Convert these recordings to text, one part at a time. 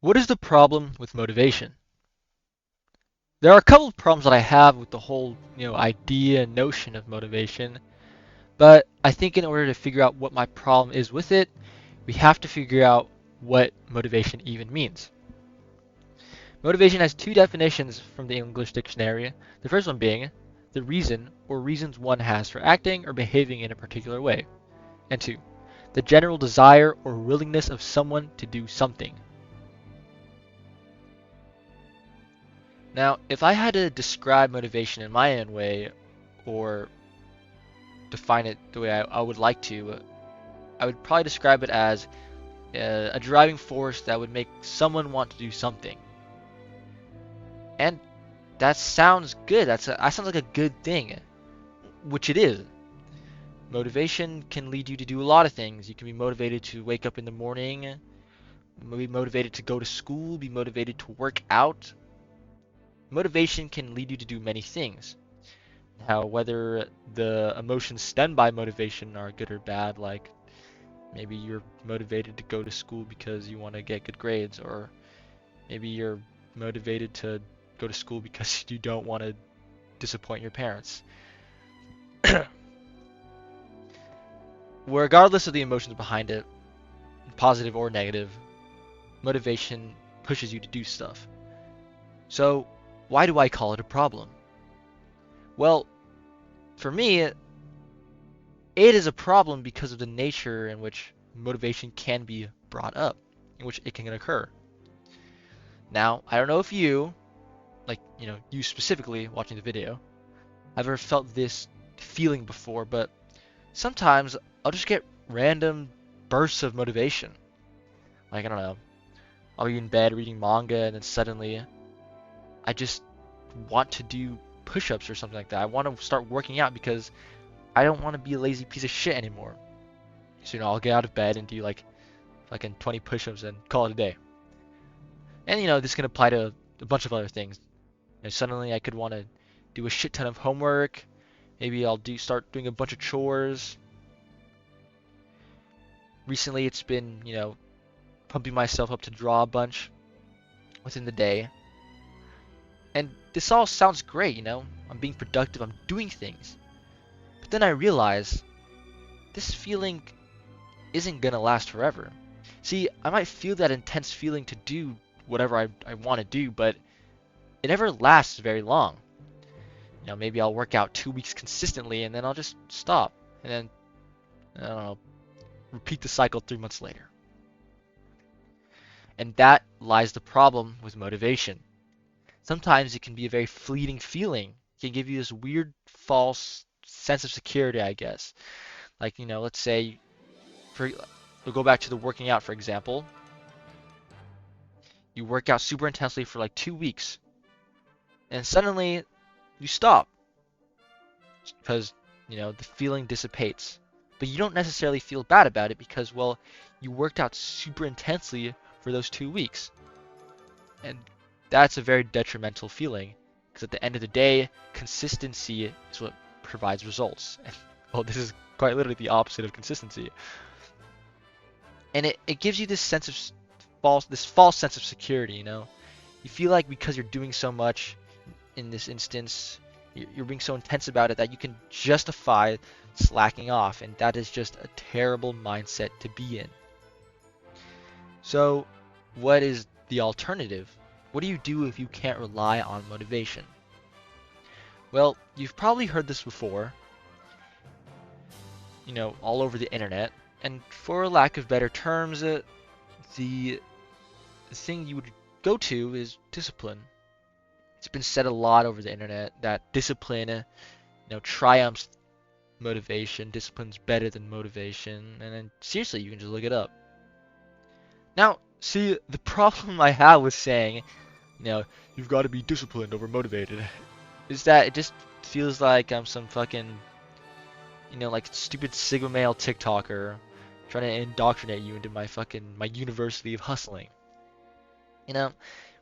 What is the problem with motivation? There are a couple of problems that I have with the whole, idea and notion of motivation, but I think in order to figure out what my problem is with it, we have to figure out what motivation even means. Motivation has two definitions from the English dictionary. The first one being the reason or reasons one has for acting or behaving in a particular way. And two, the general desire or willingness of someone to do something. Now, if I had to describe motivation in my own way, or define it the way I would like to, I would probably describe it as a driving force that would make someone want to do something. And that sounds good. That sounds like a good thing, which it is. Motivation can lead you to do a lot of things. You can be motivated to wake up in the morning, be motivated to go to school, be motivated to work out. Motivation can lead you to do many things. Now, whether the emotions stemmed by motivation are good or bad, like maybe you're motivated to go to school because you want to get good grades, or maybe you're motivated to go to school because you don't want to disappoint your parents. Regardless of the emotions behind it, positive or negative, motivation pushes you to do stuff. So, why do I call it a problem? Well, for me, it is a problem because of the nature in which motivation can be brought up, in which it can occur. Now, I don't know if you, like, you specifically watching the video, have ever felt this feeling before, but sometimes I'll just get random bursts of motivation. Like, I don't know, I'll be in bed reading manga and then suddenly I just want to do push-ups or something like that. I want to start working out because I don't want to be a lazy piece of shit anymore. So, I'll get out of bed and do like fucking 20 push-ups and call it a day. And, this can apply to a bunch of other things. Suddenly I could want to do a shit ton of homework. Maybe I'll start doing a bunch of chores. Recently it's been, pumping myself up to draw a bunch within the day. And this all sounds great, I'm being productive, I'm doing things. But then I realize this feeling isn't gonna last forever. See, I might feel that intense feeling to do whatever I want to do, but it never lasts very long. Maybe I'll work out 2 weeks consistently and then I'll just stop. And then, I don't know, repeat the cycle 3 months later. And that lies the problem with motivation. Sometimes it can be a very fleeting feeling. It can give you this weird, false sense of security, I guess. Like, let's say, we'll go back to the working out, for example. You work out super intensely for like 2 weeks, and suddenly you stop because, the feeling dissipates. But you don't necessarily feel bad about it because, well, you worked out super intensely for those 2 weeks. And that's a very detrimental feeling because at the end of the day, consistency is what provides results. And, well, this is quite literally the opposite of consistency. And it gives you this sense of false sense of security, You feel like because you're doing so much in this instance, you're being so intense about it that you can justify slacking off, and that is just a terrible mindset to be in. So, what is the alternative? What do you do if you can't rely on motivation? Well, you've probably heard this before, all over the internet, and for lack of better terms, the thing you would go to is discipline. It's been said a lot over the internet that discipline, triumphs motivation. Discipline's better than motivation, and then seriously, you can just look it up. Now, see, the problem I have with saying, you've got to be disciplined over motivated, is that it just feels like I'm some fucking, like stupid Sigma male TikToker trying to indoctrinate you into my university of hustling.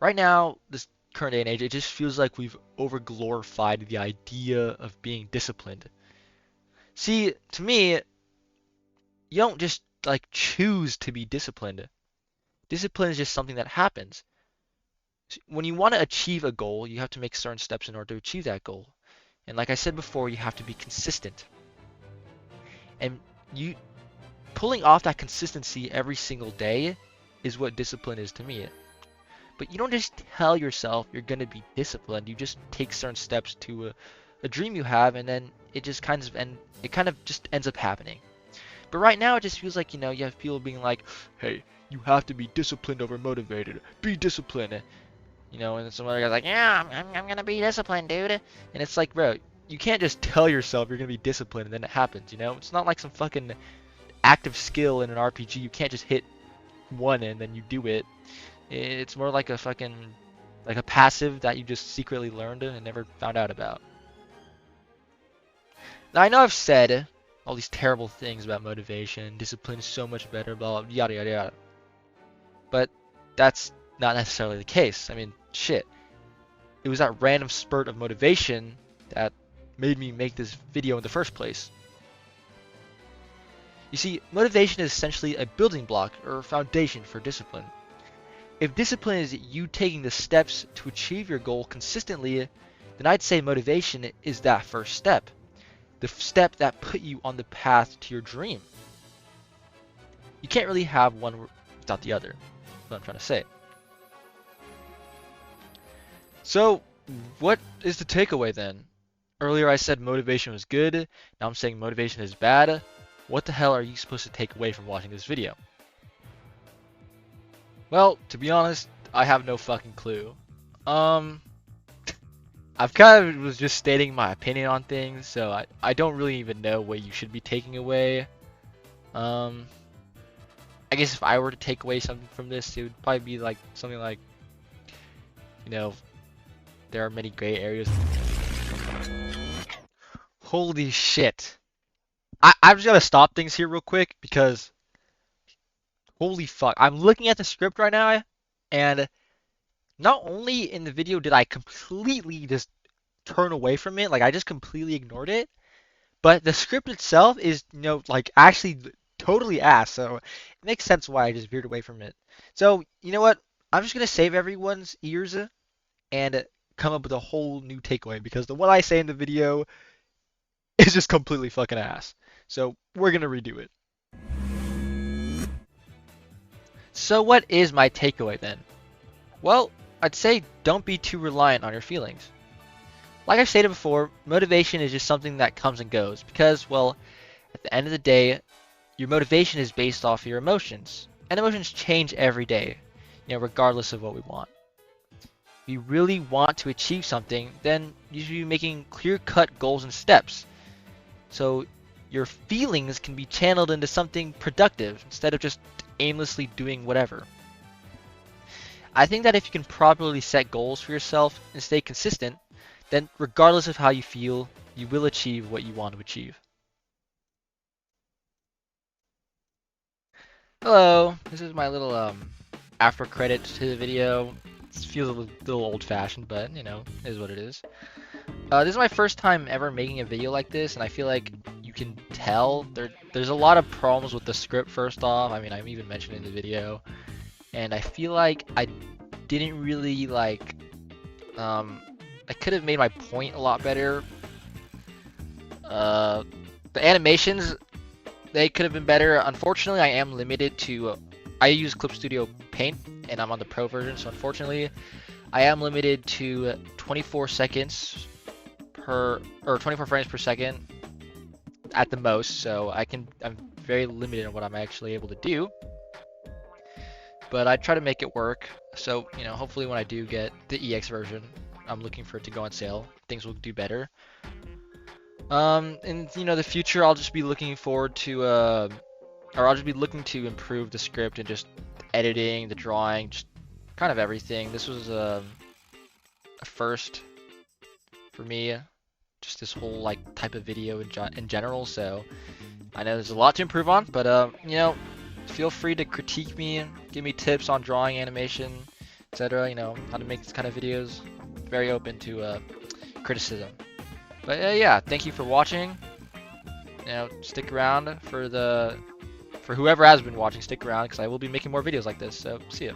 Right now, this current day and age, it just feels like we've over-glorified the idea of being disciplined. See, to me, you don't just like choose to be disciplined. Discipline is just something that happens. When you want to achieve a goal, you have to make certain steps in order to achieve that goal. And like I said before, you have to be consistent. And you pulling off that consistency every single day is what discipline is to me. But you don't just tell yourself you're going to be disciplined. You just take certain steps to a dream you have, and then it just kind of just ends up happening. But right now, it just feels like, you have people being like, hey, you have to be disciplined over motivated. Be disciplined. And some other guy's like, yeah, I'm going to be disciplined, dude. And it's like, bro, you can't just tell yourself you're going to be disciplined and then it happens, It's not like some fucking active skill in an RPG. You can't just hit one and then you do it. It's more like a passive that you just secretly learned and never found out about. Now, I know I've said all these terrible things about motivation, discipline is so much better, blah, blah, yada, yada, yada. But that's not necessarily the case. I mean, shit. It was that random spurt of motivation that made me make this video in the first place. You see, motivation is essentially a building block or foundation for discipline. If discipline is you taking the steps to achieve your goal consistently, then I'd say motivation is that first step. The step that put you on the path to your dream. You can't really have one without the other. That's what I'm trying to say. So, what is the takeaway then? Earlier I said motivation was good, now I'm saying motivation is bad. What the hell are you supposed to take away from watching this video? Well, to be honest, I have no fucking clue. I've kind of was just stating my opinion on things, so I don't really even know what you should be taking away. I guess if I were to take away something from this, it would probably be like something like, there are many gray areas. Holy shit. I'm just gonna stop things here real quick because holy fuck. I'm looking at the script right now, and not only in the video did I completely just turn away from it, like I just completely ignored it, but the script itself is, like actually totally ass, so it makes sense why I just veered away from it. So, you know what? I'm just gonna save everyone's ears and come up with a whole new takeaway because the one I say in the video is just completely fucking ass. So we're gonna redo it. So what is my takeaway then? Well, I'd say don't be too reliant on your feelings. Like I've stated before, motivation is just something that comes and goes because, well, at the end of the day, your motivation is based off your emotions. And emotions change every day, regardless of what we want. If you really want to achieve something, then you should be making clear-cut goals and steps. So your feelings can be channeled into something productive instead of just aimlessly doing whatever. I think that if you can properly set goals for yourself and stay consistent, then regardless of how you feel, you will achieve what you want to achieve. Hello, this is my little after credit to the video. It feels a little old-fashioned, but is what it is. This is my first time ever making a video like this, and I feel like you can tell there's a lot of problems with the script. First off, I mean, I even mentioned it in the video, and I feel like I didn't really I could have made my point a lot better. The animations, they could have been better. Unfortunately, I am limited to I use Clip Studio Paint and I'm on the pro version, so unfortunately I am limited to 24 seconds per or 24 frames per second at the most, so I'm very limited on what I'm actually able to do. But I try to make it work. So, hopefully when I do get the EX version, I'm looking for it to go on sale. Things will do better. In the future, I'll just be looking forward to or I'll just be looking to improve the script and just editing, the drawing, just kind of everything. This was a first for me, just this whole type of video in general. So I know there's a lot to improve on, but feel free to critique me, give me tips on drawing, animation, etc. How to make this kind of videos. Very open to criticism. But yeah, thank you for watching. Stick around for the for whoever has been watching, stick around because I will be making more videos like this. So see ya.